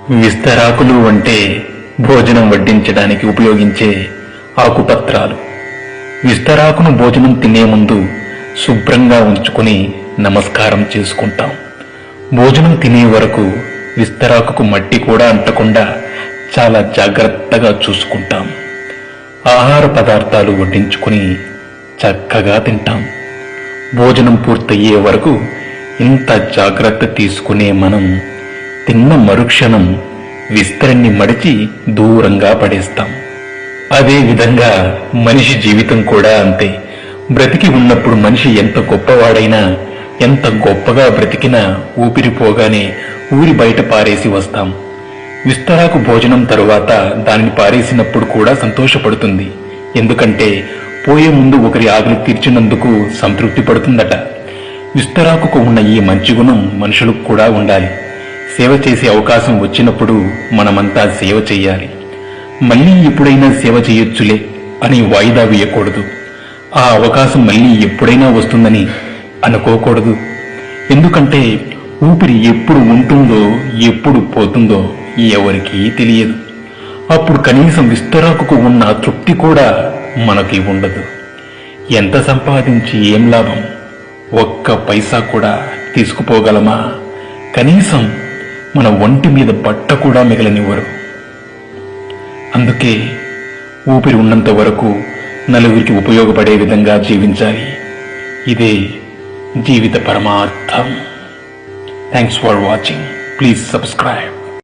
విస్తరాకులు అంటే భోజనం వడ్డించడానికి ఉపయోగించే ఆకుపత్రాలు. విస్తరాకును భోజనం తినే ముందు శుభ్రంగా ఉంచుకుని నమస్కారం చేసుకుంటాం. భోజనం తినే వరకు విస్తరాకుకు మట్టి కూడా అంటకుండా చాలా జాగ్రత్తగా చూసుకుంటాం. ఆహార పదార్థాలు వడ్డించుకుని చక్కగా తింటాం. భోజనం పూర్తయ్యే వరకు ఇంత జాగ్రత్త తీసుకునే మనం తిన్న మరుక్షణం విస్తరాన్ని మడిచి దూరంగా పడేస్తాం. అదే విధంగా మనిషి జీవితం కూడా అంతే. బ్రతికి ఉన్నప్పుడు మనిషి ఎంత గొప్పవాడైనా, ఎంత గొప్పగా బ్రతికినా ఊపిరిపోగానే ఊరి బయట పారేసి వస్తాం. విస్తరాకు భోజనం తరువాత దానిని పారేసినప్పుడు కూడా సంతోషపడుతుంది. ఎందుకంటే పోయే ముందు ఒకరి ఆకలి తీర్చినందుకు సంతృప్తి పడుతుందట. విస్తరాకుకు ఉన్న ఈ మంచి గుణం మనుషులకు కూడా ఉండాలి. సేవ చేసే అవకాశం వచ్చినప్పుడు మనమంతా సేవ చెయ్యాలి. మళ్ళీ ఎప్పుడైనా సేవ చేయొచ్చులే అని వాయిదా వేయకూడదు. ఆ అవకాశం మళ్ళీ ఎప్పుడైనా వస్తుందని అనుకోకూడదు. ఎందుకంటే ఊపిరి ఎప్పుడు ఉంటుందో ఎప్పుడు పోతుందో ఎవరికీ తెలియదు. అప్పుడు కనీసం విస్తరాకుకు ఉన్న తృప్తి కూడా మనకి ఉండదు. ఎంత సంపాదించి ఏం లాభం? ఒక్క పైసా కూడా తీసుకుపోగలమా? కనీసం మన ఒంటి మీద బట్ట కూడా మిగలనివ్వరు. అందుకే ఊపిరి ఉన్నంత వరకు నలుగురికి ఉపయోగపడే విధంగా జీవించాలి. ఇదే జీవిత పరమార్థం. Thanks for watching. Please subscribe.